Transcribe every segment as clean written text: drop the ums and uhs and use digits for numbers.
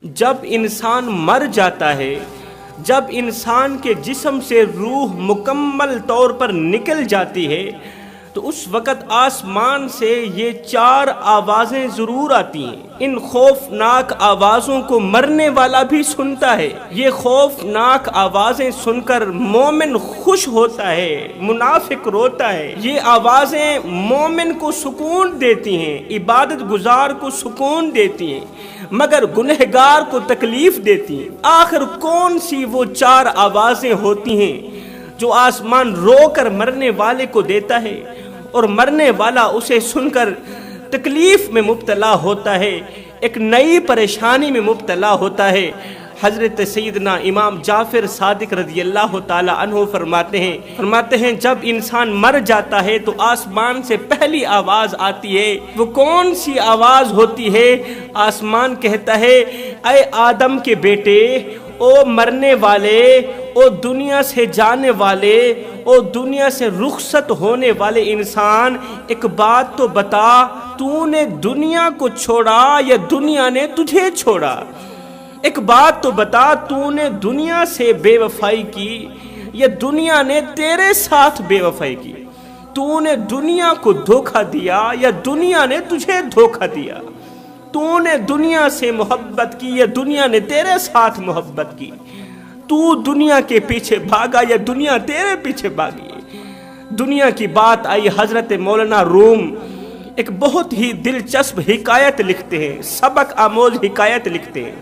جب انسان مر جاتا ہے، جب انسان کے جسم سے روح مکمل طور پر نکل جاتی ہے تو اس وقت آسمان سے یہ چار آوازیں ضرور آتی ہیں۔ ان خوفناک آوازوں کو مرنے والا بھی سنتا ہے۔ یہ خوفناک آوازیں سن کر مومن خوش ہوتا ہے، منافق روتا ہے۔ یہ آوازیں مومن کو سکون دیتی ہیں، عبادت گزار کو سکون دیتی ہیں، مگر گنہگار کو تکلیف دیتی ہیں۔ آخر کون سی وہ چار آوازیں ہوتی ہیں جو آسمان رو کر مرنے والے کو دیتا ہے اور مرنے والا اسے سن کر تکلیف میں مبتلا ہوتا ہے، ایک نئی پریشانی میں مبتلا ہوتا ہے؟ حضرت سیدنا امام جعفر صادق رضی اللہ تعالی عنہ فرماتے ہیں جب انسان مر جاتا ہے تو آسمان سے پہلی آواز آتی ہے۔ وہ کون سی آواز ہوتی ہے؟ آسمان کہتا ہے، اے آدم کے بیٹے، او مرنے والے، او دنیا سے جانے والے، او دنیا سے رخصت ہونے والے انسان، ایک بات تو بتا، تو نے دنیا کو چھوڑا یا دنیا نے تجھے چھوڑا؟ ایک بات تو بتا، تو نے دنیا سے بے وفائی کی یا دنیا نے تیرے ساتھ بے وفائی کی؟ تو نے دنیا کو دھوکہ دیا یا دنیا نے تجھے دھوکہ دیا؟ تو نے دنیا سے محبت کی یا دنیا نے تیرے ساتھ محبت کی؟ تو دنیا کے پیچھے بھاگا یا دنیا تیرے پیچھے بھاگی؟ دنیا کی بات آئی، حضرت مولانا روم ایک بہت ہی دلچسپ حکایت لکھتے ہیں، سبق آموز حکایت لکھتے ہیں۔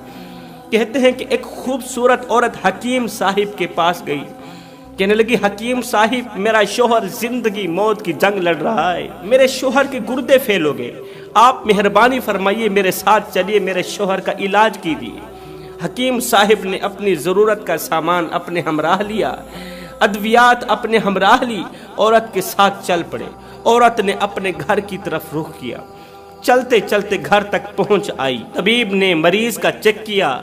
کہتے ہیں کہ ایک خوبصورت عورت حکیم صاحب کے پاس گئی، کہنے لگی، حکیم صاحب، میرا شوہر زندگی موت کی جنگ لڑ رہا ہے، میرے شوہر کے گردے فیل ہو گئے، آپ مہربانی فرمائیے میرے ساتھ چلیے، میرے شوہر کا علاج کیجیے۔ حکیم صاحب نے اپنی ضرورت کا سامان اپنے ہمراہ لیا، ادویات اپنے ہمراہ لی، عورت کے ساتھ چل پڑے۔ عورت نے اپنے گھر کی طرف رخ کیا، چلتے چلتے گھر تک پہنچ آئی۔ طبیب نے مریض کا چیک کیا،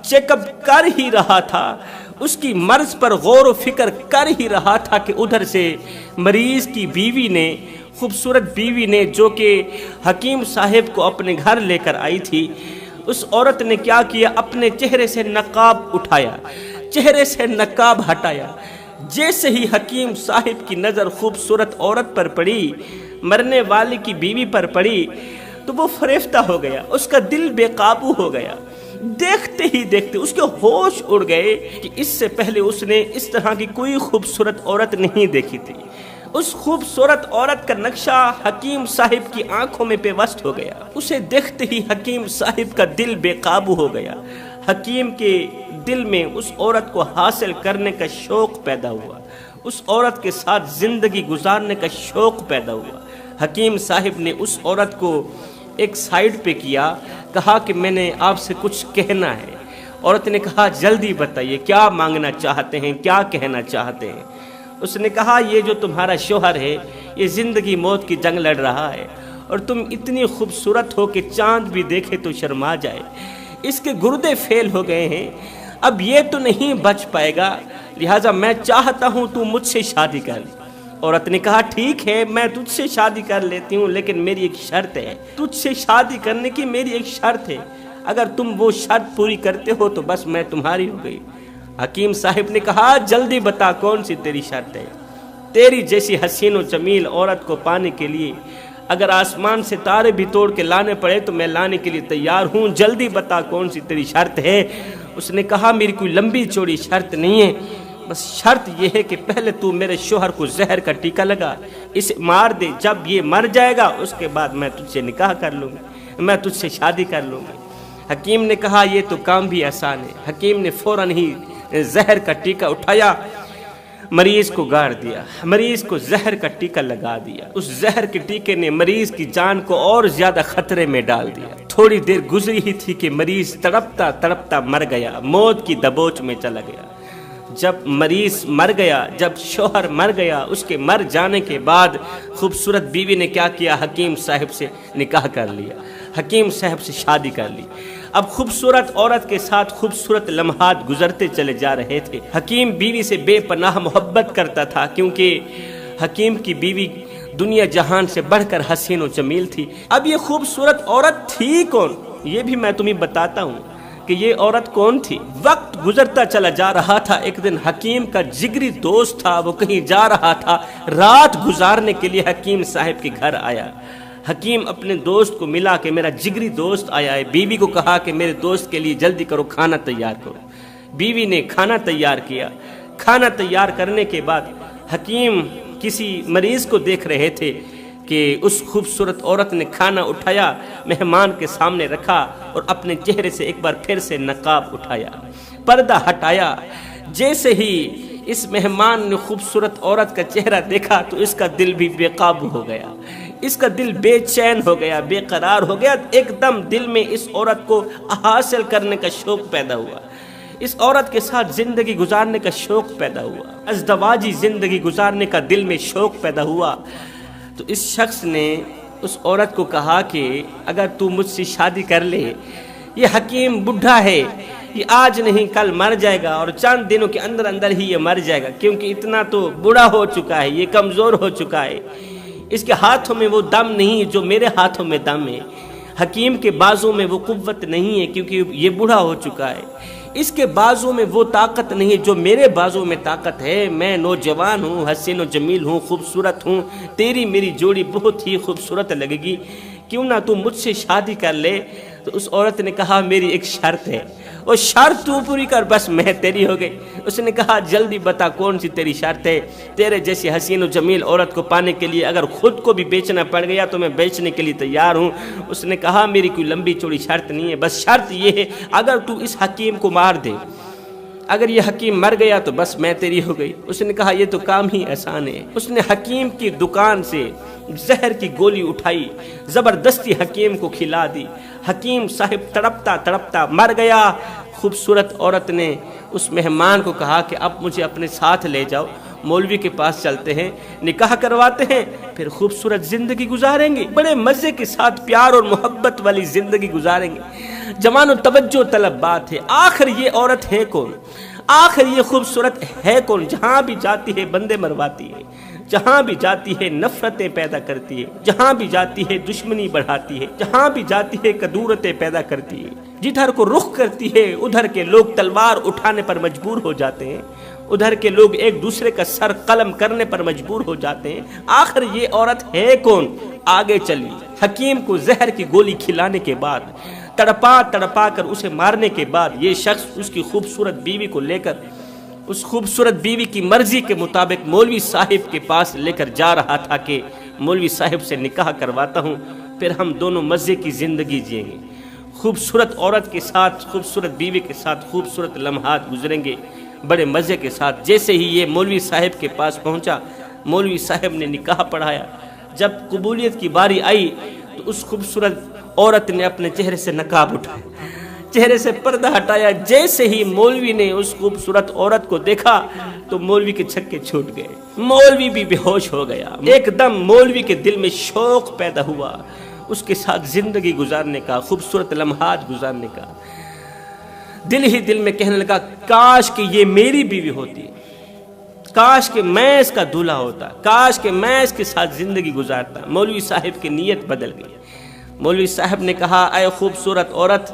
چیک اپ کر ہی رہا تھا، اس کی مرض پر غور و فکر کر ہی رہا تھا کہ ادھر سے مریض کی بیوی نے، خوبصورت بیوی نے، جو کہ حکیم صاحب کو اپنے گھر لے کر آئی تھی، اس عورت نے کیا کیا؟ اپنے چہرے سے نقاب اٹھایا، چہرے سے نقاب ہٹایا۔ جیسے ہی حکیم صاحب کی نظر خوبصورت عورت پر پڑی، مرنے والے کی بیوی پر پڑی، تو وہ فریفتہ ہو گیا، اس کا دل بے قابو ہو گیا۔ دیکھتے ہی دیکھتے اس کے ہوش اڑ گئے کہ اس سے پہلے اس نے اس طرح کی کوئی خوبصورت عورت نہیں دیکھی تھی۔ اس خوبصورت عورت کا نقشہ حکیم صاحب کی آنکھوں میں پیوست ہو گیا۔ اسے دیکھتے ہی حکیم صاحب کا دل بے قابو ہو گیا۔ حکیم کے دل میں اس عورت کو حاصل کرنے کا شوق پیدا ہوا، اس عورت کے ساتھ زندگی گزارنے کا شوق پیدا ہوا۔ حکیم صاحب نے اس عورت کو ایک سائیڈ پہ کیا، کہا کہ میں نے آپ سے کچھ کہنا ہے۔ عورت نے کہا، جلدی بتائیے، کیا مانگنا چاہتے ہیں، کیا کہنا چاہتے ہیں؟ اس نے کہا، یہ جو تمہارا شوہر ہے، یہ زندگی موت کی جنگ لڑ رہا ہے، اور تم اتنی خوبصورت ہو کہ چاند بھی دیکھے تو شرما جائے، اس کے گردے فیل ہو گئے ہیں، اب یہ تو نہیں بچ پائے گا، لہٰذا میں چاہتا ہوں تو مجھ سے شادی کر لے۔ عورت نے کہا، ٹھیک ہے، میں تجھ سے شادی کر لیتی ہوں، لیکن میری ایک شرط ہے، تجھ سے شادی کرنے کی میری ایک شرط ہے، اگر تم وہ شرط پوری کرتے ہو تو بس میں تمہاری ہو گئی۔ حکیم صاحب نے کہا، جلدی بتا کون سی تیری شرط ہے؟ تیری جیسی حسین و جمیل عورت کو پانے کے لیے اگر آسمان سے تارے بھی توڑ کے لانے پڑے تو میں لانے کے لیے تیار ہوں، جلدی بتا کون سی تیری شرط ہے۔ اس نے کہا، میری کوئی لمبی چوڑی شرط نہیں ہے، بس شرط یہ ہے کہ پہلے تو میرے شوہر کو زہر کا ٹیکہ لگا، اسے مار دے، جب یہ مر جائے گا اس کے بعد میں تجھ سے نکاح کر لوں گی، میں تجھ سے شادی کر لوں گی۔ حکیم نے کہا، یہ تو کام بھی آسان ہے۔ حکیم نے فوراً ہی زہر کا ٹیکہ اٹھایا، مریض کو گاڑ دیا، مریض کو زہر کا ٹیکہ لگا دیا۔ اس زہر کے ٹیکے نے مریض کی جان کو اور زیادہ خطرے میں ڈال دیا۔ تھوڑی دیر گزری ہی تھی کہ مریض تڑپتا تڑپتا مر گیا، موت کی دبوچ میں چلا گیا۔ جب مریض مر گیا، جب شوہر مر گیا، اس کے مر جانے کے بعد خوبصورت بیوی نے کیا کیا؟ حکیم صاحب سے نکاح کر لیا، حکیم صاحب سے شادی کر لی۔ اب خوبصورت عورت کے ساتھ خوبصورت لمحات گزرتے چلے جا رہے تھے۔ حکیم بیوی سے بے پناہ محبت کرتا تھا، کیونکہ حکیم کی بیوی دنیا جہان سے بڑھ کر حسین و جمیل تھی۔ اب یہ خوبصورت عورت تھی کون، یہ بھی میں تمہیں بتاتا ہوں۔ کہ یہ عورت کون تھی۔ وقت گزرتا چلا جا رہا تھا، ایک دن حکیم کا جگری دوست تھا، وہ کہیں جا رہا تھا، رات گزارنے کے لیے حکیم صاحب کے گھر آیا۔ حکیم اپنے دوست کو ملا کہ میرا جگری دوست آیا ہے، بیوی کو کہا کہ میرے دوست کے لیے جلدی کرو، کھانا تیار کرو۔ بیوی نے کھانا تیار کیا۔ کھانا تیار کرنے کے بعد حکیم کسی مریض کو دیکھ رہے تھے کہ اس خوبصورت عورت نے کھانا اٹھایا، مہمان کے سامنے رکھا اور اپنے چہرے سے ایک بار پھر سے نقاب اٹھایا، پردہ ہٹایا۔ جیسے ہی اس مہمان نے خوبصورت عورت کا چہرہ دیکھا تو اس کا دل بھی بے قابو ہو گیا، اس کا دل بے چین ہو گیا، بے قرار ہو گیا۔ ایک دم دل میں اس عورت کو حاصل کرنے کا شوق پیدا ہوا، اس عورت کے ساتھ زندگی گزارنے کا شوق پیدا ہوا، ازدواجی زندگی گزارنے کا دل میں شوق پیدا ہوا۔ تو اس شخص نے اس عورت کو کہا کہ اگر تو مجھ سے شادی کر لے، یہ حکیم بڈھا ہے، یہ آج نہیں کل مر جائے گا اور چند دنوں کے اندر اندر ہی یہ مر جائے گا، کیونکہ اتنا تو بوڑھا ہو چکا ہے، یہ کمزور ہو چکا ہے، اس کے ہاتھوں میں وہ دم نہیں جو میرے ہاتھوں میں دم ہے، حکیم کے بازوں میں وہ قوت نہیں ہے کیونکہ یہ بوڑھا ہو چکا ہے، اس کے بازوں میں وہ طاقت نہیں ہے جو میرے بازوں میں طاقت ہے، میں نوجوان ہوں، حسین و جمیل ہوں، خوبصورت ہوں، تیری میری جوڑی بہت ہی خوبصورت لگے گی، کیوں نہ تو مجھ سے شادی کر لے۔ تو اس عورت نے کہا میری ایک شرط ہے، اور شرط تو پوری کر بس میں تیری ہو گئی۔ اس نے کہا جلدی بتا کون سی تیری شرط ہے، تیرے جیسی حسین و جمیل عورت کو پانے کے لیے اگر خود کو بھی بیچنا پڑ گیا تو میں بیچنے کے لیے تیار ہوں۔ اس نے کہا میری کوئی لمبی چوڑی شرط نہیں ہے، بس شرط یہ ہے اگر تو اس حکیم کو مار دے، اگر یہ حکیم مر گیا تو بس میں تیری ہو گئی۔ اس نے کہا یہ تو کام ہی آسان ہے۔ اس نے حکیم کی دکان سے زہر کی گولی اٹھائی، زبردستی حکیم کو کھلا دی، حکیم صاحب تڑپتا تڑپتا مر گیا۔ خوبصورت عورت نے اس مہمان کو کہا کہ اب مجھے اپنے ساتھ لے جاؤ، مولوی کے پاس چلتے ہیں، نکاح کرواتے ہیں، پھر خوبصورت زندگی گزاریں گے، بڑے مزے کے ساتھ پیار اور محبت والی زندگی گزاریں گے۔ جوان و توجہ طلب بات ہے، آخر یہ عورت ہے کون، آخر یہ خوبصورت ہے کون؟ جہاں بھی جاتی ہے بندے مرواتی ہے، جہاں بھی جاتی ہے نفرتیں پیدا کرتی ہے، جہاں بھی جاتی ہے دشمنی بڑھاتی ہے، جہاں بھی جاتی ہے کدورتیں پیدا کرتی ہے، جدھر کو رخ کرتی ہے ادھر کے لوگ تلوار اٹھانے پر مجبور ہو جاتے ہیں، ادھر کے لوگ ایک دوسرے کا سر قلم کرنے پر مجبور ہو جاتے ہیں۔ آخر یہ عورت ہے کون؟ آگے چلی، حکیم کو زہر کی گولی کھلانے کے بعد، تڑپا تڑپا کر اسے مارنے کے بعد، یہ شخص اس کی خوبصورت بیوی کو لے کر اس خوبصورت بیوی کی مرضی کے مطابق مولوی صاحب کے پاس لے کر جا رہا تھا کہ مولوی صاحب سے نکاح کرواتا ہوں، پھر ہم دونوں مزے کی زندگی جئیں گے، خوبصورت عورت کے ساتھ، خوبصورت بیوی کے ساتھ خوبصورت لمحات گزریں گے بڑے مزے کے ساتھ۔ جیسے ہی یہ مولوی صاحب کے پاس پہنچا، مولوی صاحب نے نکاح پڑھایا۔ جب قبولیت کی باری آئی تو اس خوبصورت عورت نے اپنے چہرے سے نقاب اٹھایا، چہرے سے پردہ ہٹایا۔ جیسے ہی مولوی نے اس خوبصورت عورت کو دیکھا تو مولوی کے چھکے چھوٹ گئے، مولوی بھی بے ہوش ہو گیا۔ ایک دم مولوی کے دل میں شوق پیدا ہوا اس کے ساتھ زندگی گزارنے کا، خوبصورت لمحات گزارنے کا۔ دل ہی دل میں کہنے لگا کاش کہ یہ میری بیوی ہوتی، کاش کہ میں اس کا دولہا ہوتا، کاش کہ میں اس کے ساتھ زندگی گزارتا۔ مولوی صاحب کی نیت بدل گئی۔ مولوی صاحب نے کہا اے خوبصورت عورت،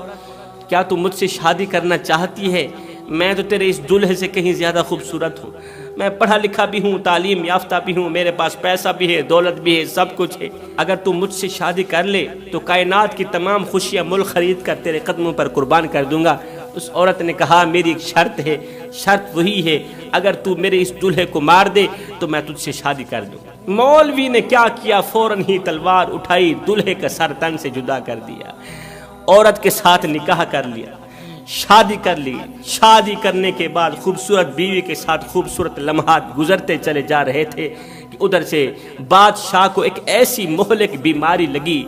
کیا تو مجھ سے شادی کرنا چاہتی ہے؟ میں تو تیرے اس دولہے سے کہیں زیادہ خوبصورت ہوں، میں پڑھا لکھا بھی ہوں، تعلیم یافتہ بھی ہوں، میرے پاس پیسہ بھی ہے، دولت بھی ہے، سب کچھ ہے۔ اگر تو مجھ سے شادی کر لے تو کائنات کی تمام خوشیاں مل خرید کر تیرے قدموں پر قربان کر دوں گا۔ اس عورت نے کہا میری ایک شرط ہے، شرط وہی ہے اگر تو میرے اس دولہے کو مار دے تو میں تجھ سے شادی کر دوں۔ مولوی نے کیا کیا، فوراً ہی تلوار اٹھائی، دولہے کا سر تن سے جدا کر دیا، عورت کے ساتھ نکاح کر لیا، شادی کر لی۔ شادی کرنے کے بعد خوبصورت بیوی کے ساتھ خوبصورت لمحات گزرتے چلے جا رہے تھے کہ ادھر سے بادشاہ کو ایک ایسی مہلک بیماری لگی،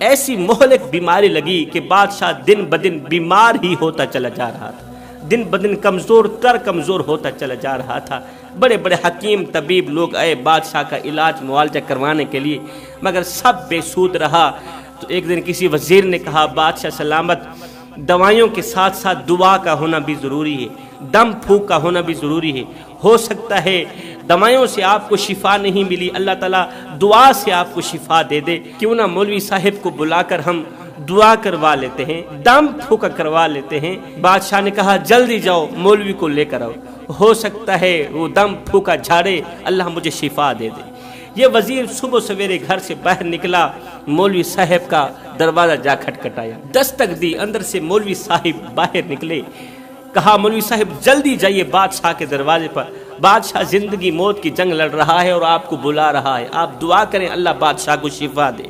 ایسی مہلک بیماری لگی کہ بادشاہ دن بدن بیمار ہی ہوتا چلا جا رہا تھا، دن بدن کمزور ہوتا چلا جا رہا تھا۔ بڑے بڑے حکیم طبیب لوگ آئے بادشاہ کا علاج معالجہ کروانے کے لیے، مگر سب بے سود رہا۔ تو ایک دن کسی وزیر نے کہا بادشاہ سلامت، دوائیوں کے ساتھ ساتھ دعا کا ہونا بھی ضروری ہے، دم پھونک کا ہونا بھی ضروری ہے۔ ہو سکتا ہے دوائیوں سے آپ کو شفا نہیں ملی، اللہ تعالیٰ دعا سے آپ کو شفا دے دے، کیوں نہ مولوی صاحب کو بلا کر ہم دعا کروا لیتے ہیں، دم پھونکا کروا لیتے ہیں۔ بادشاہ نے کہا جلدی جاؤ مولوی کو لے کر آؤ، ہو سکتا ہے وہ دم پھونکا جھاڑے، اللہ مجھے شفا دے دے۔ یہ وزیر صبح سویرے گھر سے باہر نکلا، مولوی صاحب کا دروازہ جا کھٹکھٹایا، دستک دی، اندر سے مولوی صاحب باہر نکلے۔ کہا مولوی صاحب جلدی جائیے بادشاہ کے دروازے پر، بادشاہ زندگی موت کی جنگ لڑ رہا ہے اور آپ کو بلا رہا ہے، آپ دعا کریں اللہ بادشاہ کو شفا دے۔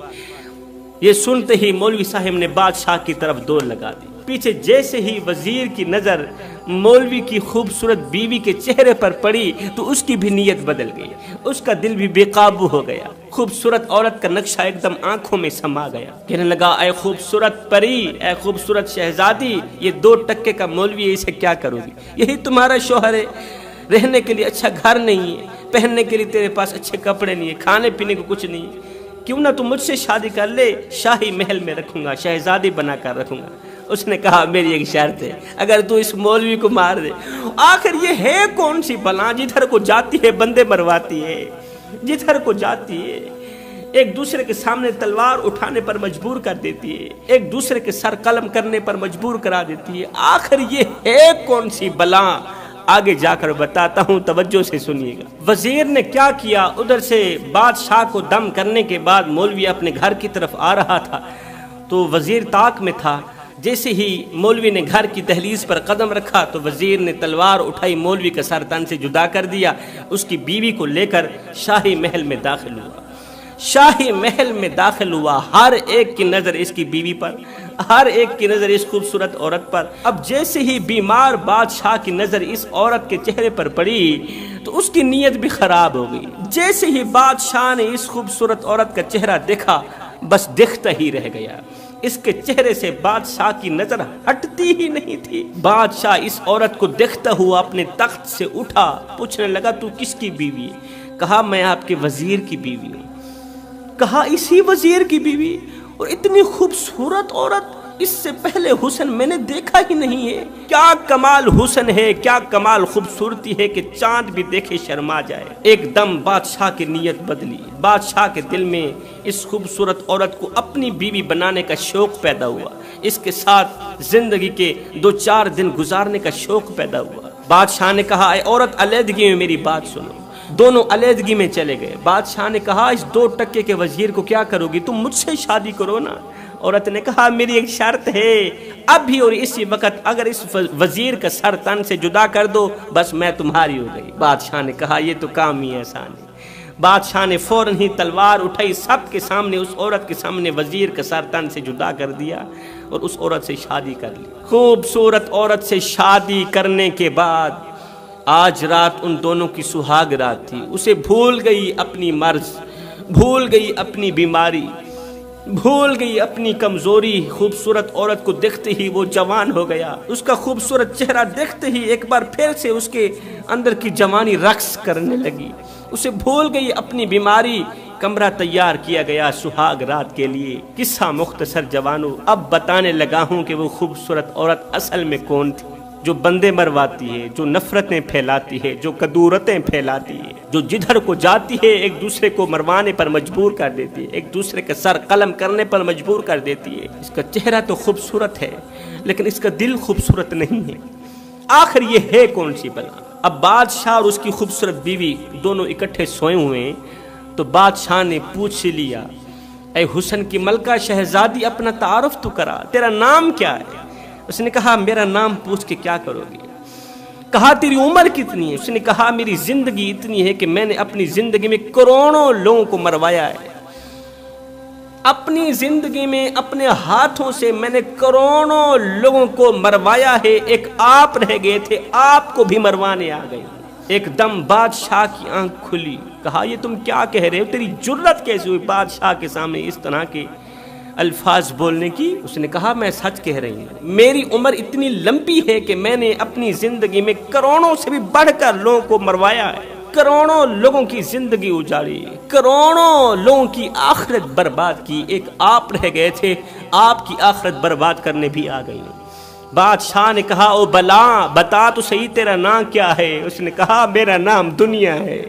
یہ سنتے ہی مولوی صاحب نے بادشاہ کی طرف دوڑ لگا دی۔ پیچھے جیسے ہی وزیر کی نظر مولوی کی خوبصورت بیوی کے چہرے پر پڑی تو اس کی بھی نیت بدل گئی، اس کا دل بھی بے قابو ہو گیا۔ خوبصورت عورت کا نقشہ ایک دم آنکھوں میں سما گیا، کہنے لگا اے خوبصورت پری، اے خوبصورت شہزادی، یہ 2 ٹکے کا مولوی ہے، اسے کیا کرو گی؟ یہی تمہارا شوہر ہے، رہنے کے لیے اچھا گھر نہیں ہے، پہننے کے لیے تیرے پاس اچھے کپڑے نہیں ہے، کھانے پینے کو کچھ نہیں ہے، کیوں نہ تم مجھ سے شادی کر لے، شاہی محل میں رکھوں گا، شہزادی بنا کر رکھوں گا۔ اس نے کہا میری ایک شرط ہے، اگر تو اس مولوی کو مار دے۔ آخر یہ ہے کون سی بلا جدھر کو جاتی ہے بندے مرواتی ہے، جدھر کو جاتی ہے ایک دوسرے کے سامنے تلوار اٹھانے پر مجبور کر دیتی ہے، ایک دوسرے کے سر قلم کرنے پر مجبور کرا دیتی ہے۔ آخر یہ ہے کون سی بلا؟ آگے جا کر بتاتا ہوں، توجہ سے سنیے گا۔ وزیر نے کیا کیا، ادھر سے بادشاہ کو دم کرنے کے بعد مولوی اپنے گھر کی طرف آ رہا تھا تو وزیر طاق میں تھا۔ جیسے ہی مولوی نے گھر کی دہلیز پر قدم رکھا تو وزیر نے تلوار اٹھائی، مولوی کا سر تن سے جدا کر دیا، اس کی بیوی کو لے کر شاہی محل میں داخل ہوا۔ شاہی محل میں داخل ہوا، ہر ایک کی نظر اس کی بیوی پر، ہر ایک کی نظر اس خوبصورت عورت پر۔ اب جیسے ہی بیمار بادشاہ کی نظر اس عورت کے چہرے پر پڑی تو اس کی نیت بھی خراب ہو گئی۔ جیسے ہی بادشاہ نے اس خوبصورت عورت کا چہرہ دیکھا، بس دیکھتا ہی رہ گیا، اس کے چہرے سے بادشاہ کی نظر ہٹتی ہی نہیں تھی۔ بادشاہ اس عورت کو دیکھتا ہوا اپنے تخت سے اٹھا، پوچھنے لگا تو کس کی بیوی ہے؟ کہا میں آپ کے وزیر کی بیوی ہوں۔ کہا اسی وزیر کی بیوی؟ اور اتنی خوبصورت عورت، اس سے پہلے حسن میں نے دیکھا ہی نہیں ہے۔ کیا کمال حسن ہے، کیا کمال خوبصورتی ہے کہ چاند بھی دیکھے شرما جائے۔ ایک دم بادشاہ کی نیت بدلی، بادشاہ کے دل میں اس خوبصورت عورت کو اپنی بیوی بنانے کا شوق پیدا ہوا، اس کے ساتھ زندگی کے 2-4 دن گزارنے کا شوق پیدا ہوا۔ بادشاہ نے کہا اے عورت علیحدگی میں میری بات سنو۔ دونوں علیحدگی میں چلے گئے۔ بادشاہ نے کہا اس 2 ٹکے کے وزیر کو کیا کرو گی؟ تم مجھ سے شادی کرو نا۔ عورت نے کہا میری ایک شرط ہے، اب بھی اور اسی وقت اگر اس وزیر کا سر تن سے جدا کر دو بس میں تمہاری ہو گئی۔ بادشاہ نے کہا یہ تو کام ہی آسان ہے۔ بادشاہ نے فوراً ہی تلوار اٹھائی، سب کے سامنے اس عورت کے سامنے وزیر کا سر تن سے جدا کر دیا اور اس عورت سے شادی کر لی۔ خوبصورت عورت سے شادی کرنے کے بعد آج رات ان دونوں کی سہاگ رات تھی۔ اسے بھول گئی اپنی مرض، بھول گئی اپنی بیماری، بھول گئی اپنی کمزوری۔ خوبصورت عورت کو دیکھتے ہی وہ جوان ہو گیا، اس کا خوبصورت چہرہ دیکھتے ہی ایک بار پھر سے اس کے اندر کی جوانی رقص کرنے لگی۔ اسے بھول گئی اپنی بیماری۔ کمرہ تیار کیا گیا سہاگ رات کے لیے۔ قصہ مختصر جوانوں، اب بتانے لگا ہوں کہ وہ خوبصورت عورت اصل میں کون تھی، جو بندے مرواتی ہے، جو نفرتیں پھیلاتی ہے، جو کدورتیں پھیلاتی ہے، جو جدھر کو جاتی ہے ایک دوسرے کو مروانے پر مجبور کر دیتی ہے، ایک دوسرے کا سر قلم کرنے پر مجبور کر دیتی ہے۔ اس کا چہرہ تو خوبصورت ہے لیکن اس کا دل خوبصورت نہیں ہے۔ آخر یہ ہے کون سی بلا؟ اب بادشاہ اور اس کی خوبصورت بیوی دونوں اکٹھے سوئے ہوئے ہیں تو بادشاہ نے پوچھ لیا اے حسن کی ملکہ شہزادی اپنا تعارف تو کرا، تیرا نام کیا ہے؟ اس نے کہا میرا نام پوچھ کے کیا کرو گی؟ کہا تیری عمر کتنی ہے؟ اس نے کہا میری زندگی اتنی ہے کہ میں نے اپنی زندگی میں کروڑوں لوگوں کو مروایا ہے، اپنی زندگی میں اپنے ہاتھوں سے میں نے کروڑوں لوگوں کو مروایا ہے، ایک آپ رہ گئے تھے، آپ کو بھی مروانے آ گئے۔ ایک دم بادشاہ کی آنکھ کھلی، کہا یہ تم کیا کہہ رہے ہو؟ تیری جرت کیسے ہوئی بادشاہ کے سامنے اس طرح کے الفاظ بولنے کی؟ اس نے کہا میں سچ کہہ رہی ہوں، میری عمر اتنی لمبی ہے کہ میں نے اپنی زندگی میں کروڑوں سے بھی بڑھ کر لوگوں کو مروایا ہے، کروڑوں لوگوں کی زندگی اجاڑی، کروڑوں لوگوں کی آخرت برباد کی، ایک آپ رہ گئے تھے، آپ کی آخرت برباد کرنے بھی آ گئی۔ بادشاہ نے کہا او بلا بتا تو صحیح تیرا نام کیا ہے؟ اس نے کہا میرا نام دنیا ہے،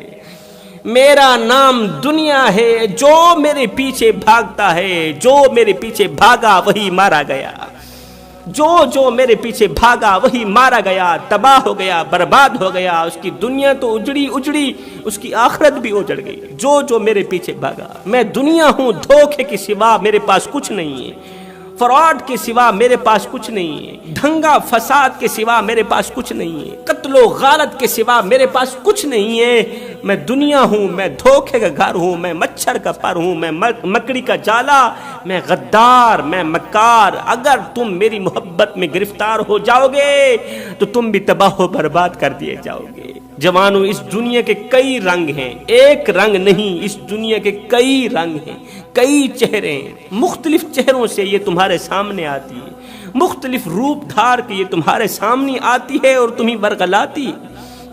میرا نام دنیا ہے، جو میرے پیچھے بھاگتا ہے، جو میرے پیچھے بھاگا وہی مارا گیا، جو میرے پیچھے بھاگا وہی مارا گیا، تباہ ہو گیا، برباد ہو گیا، اس کی دنیا تو اجڑی، اس کی آخرت بھی اجڑ گئی، جو میرے پیچھے بھاگا۔ میں دنیا ہوں، دھوکے کے سوا میرے پاس کچھ نہیں ہے، فراڈ کے سوا میرے پاس کچھ نہیں ہے، دھنگا فساد کے سوا میرے پاس کچھ نہیں ہے، قتل و غارت کے سوا میرے پاس کچھ نہیں ہے۔ میں دنیا ہوں، میں دھوکے کا گھر ہوں، میں مچھر کا پر ہوں، میں مکڑی کا جالا، میں غدار، میں مکار۔ اگر تم میری محبت میں گرفتار ہو جاؤ گے تو تم بھی تباہ و برباد کر دیے جاؤ گے۔ جوانوں، اس دنیا کے کئی رنگ ہیں، ایک رنگ نہیں، اس دنیا کے کئی رنگ ہیں، کئی چہرے ہیں، مختلف چہروں سے یہ تمہارے سامنے آتی ہے، مختلف روپ دھار کے یہ تمہارے سامنے آتی ہے اور تمہیں ورغلاتی،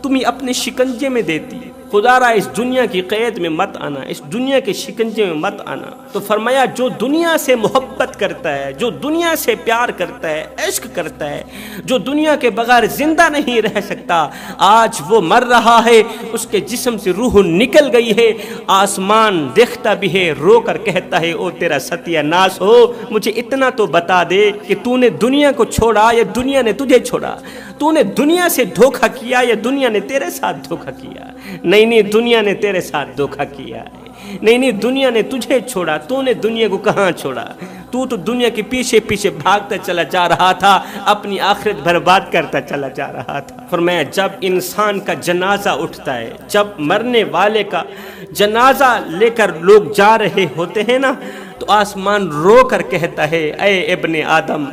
تمہیں اپنے شکنجے میں دیتی ہے۔ خدا را اس دنیا کی قید میں مت آنا، اس دنیا کے شکنجے میں مت آنا۔ تو فرمایا جو دنیا سے محبت کرتا ہے، جو دنیا سے پیار کرتا ہے، عشق کرتا ہے، جو دنیا کے بغیر زندہ نہیں رہ سکتا، آج وہ مر رہا ہے، اس کے جسم سے روح نکل گئی ہے، آسمان دیکھتا بھی ہے، رو کر کہتا ہے او تیرا ستیہ ناس ہو، مجھے اتنا تو بتا دے کہ تو نے دنیا کو چھوڑا یا دنیا نے تجھے چھوڑا، تو نے دنیا سے دھوکہ کیا یا دنیا نے تیرے ساتھ دھوکہ کیا؟ نہیں، دنیا نے تیرے ساتھ دھوکہ کیا ہے، نہیں، دنیا نے تجھے چھوڑا، تو نے دنیا کو کہاں چھوڑا؟ تو دنیا کے پیچھے پیچھے بھاگتا چلا جا رہا تھا، اپنی آخرت برباد کرتا چلا جا رہا تھا۔ فرمایا جب انسان کا جنازہ اٹھتا ہے، جب مرنے والے کا جنازہ لے کر لوگ جا رہے ہوتے ہیں نا، تو آسمان رو کر کہتا ہے اے ابن آدم،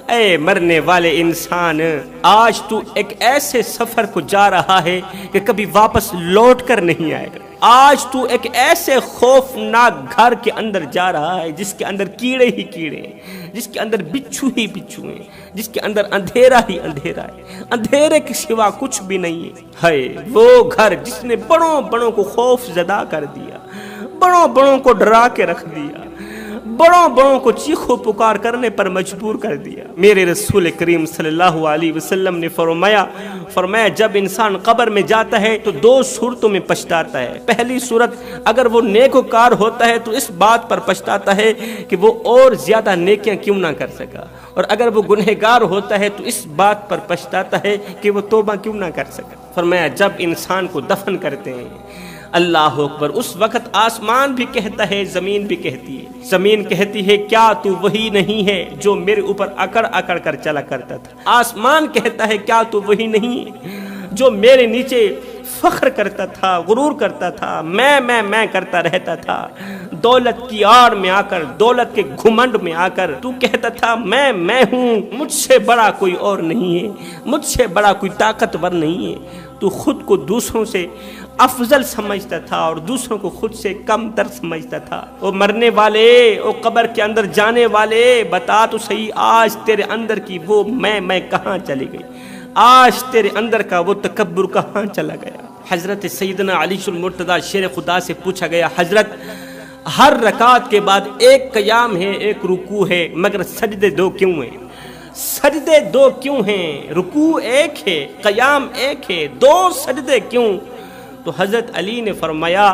اے مرنے والے انسان، آج تو ایک ایسے سفر کو جا رہا ہے کہ کبھی واپس لوٹ کر نہیں آئے گا۔ آج تو ایک ایسے خوفناک گھر کے اندر جا رہا ہے جس کے اندر کیڑے ہی کیڑے ہیں، جس کے اندر بچھو ہی بچھو ہیں، جس کے اندر اندھیرا ہی اندھیرا ہے، اندھیرے کے سوا کچھ بھی نہیں ہے۔ وہ گھر جس نے بڑوں کو خوف زدہ کر دیا، بڑوں کو ڈرا کے رکھ دیا، بڑوں کو چیخو پکار کرنے پر مجبور کر دیا۔ میرے رسول کریم صلی اللہ علیہ وسلم نے فرمایا جب انسان قبر میں جاتا ہے تو دو صورتوں میں پچھتاتا ہے۔ پہلی صورت، اگر وہ نیکوکار ہوتا ہے تو اس بات پر پچھتاتا ہے کہ وہ اور زیادہ نیکیاں کیوں نہ کر سکا، اور اگر وہ گنہگار ہوتا ہے تو اس بات پر پچھتاتا ہے کہ وہ توبہ کیوں نہ کر سکا۔ فرمایا جب انسان کو دفن کرتے ہیں، اللہ اکبر، اس وقت آسمان بھی کہتا ہے، زمین بھی کہتی ہے، زمین کہتی ہے کیا تو وہی نہیں ہے جو میرے اوپر اکڑ کر چلا کرتا تھا؟ آسمان کہتا ہے کیا تو وہی نہیں ہے جو میرے نیچے فخر کرتا تھا، غرور کرتا تھا، میں کرتا رہتا تھا، دولت کی آڑ میں آ کر، دولت کے گھمنڈ میں آ کر تو کہتا تھا میں ہوں، مجھ سے بڑا کوئی اور نہیں ہے، مجھ سے بڑا کوئی طاقتور نہیں ہے۔ تو خود کو دوسروں سے افضل سمجھتا تھا اور دوسروں کو خود سے کم تر سمجھتا تھا۔ وہ مرنے والے، وہ قبر کے اندر جانے والے، بتا تو صحیح آج تیرے اندر کی وہ میں کہاں چلی گئی؟ آج تیرے اندر کا وہ تکبر کہاں چلا گیا؟ حضرت سیدنا علی المرتضیٰ شیر خدا سے پوچھا گیا، حضرت ہر رکعت کے بعد ایک قیام ہے، ایک رکوع ہے، مگر سجدے دو کیوں ہیں؟ سجدے دو کیوں ہیں؟ رکوع ایک ہے، قیام ایک ہے، دو سجدے کیوں؟ تو حضرت علی نے فرمایا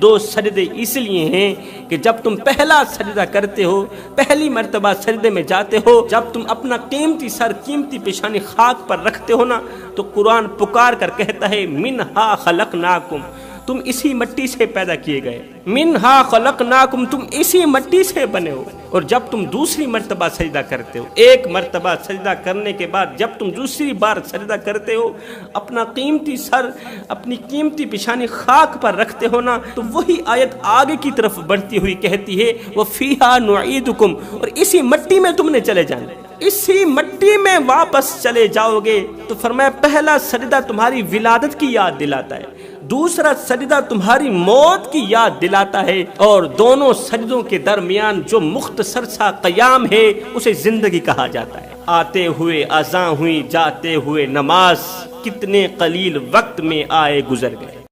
دو سجدے اس لیے ہیں کہ جب تم پہلا سجدہ کرتے ہو، پہلی مرتبہ سجدے میں جاتے ہو، جب تم اپنا قیمتی سر، قیمتی پیشانی خاک پر رکھتے ہو نا، تو قرآن پکار کر کہتا ہے منہا خلقناکم، تم اسی مٹی سے پیدا کیے گئے، منہا خلقناکم، تم اسی مٹی سے بنے ہو۔ اور جب تم دوسری مرتبہ سجدہ کرتے ہو، ایک مرتبہ سجدہ کرنے کے بعد جب تم دوسری بار سجدہ کرتے ہو، اپنا قیمتی سر، اپنی قیمتی پیشانی خاک پر رکھتے ہو نا، تو وہی آیت آگے کی طرف بڑھتی ہوئی کہتی ہے وَفِيهَا نُعِيدُكُمْ، اور اسی مٹی میں تم نے چلے جانا، اسی مٹی میں واپس چلے جاؤ گے۔ تو فرمایا پہلا سجدہ تمہاری ولادت کی یاد دلاتا ہے، دوسرا سجدہ تمہاری موت کی یاد دلاتا ہے، اور دونوں سجدوں کے درمیان جو مختصر سا قیام ہے اسے زندگی کہا جاتا ہے۔ آتے ہوئے اذاں ہوئی، جاتے ہوئے نماز، کتنے قلیل وقت میں آئے گزر گئے۔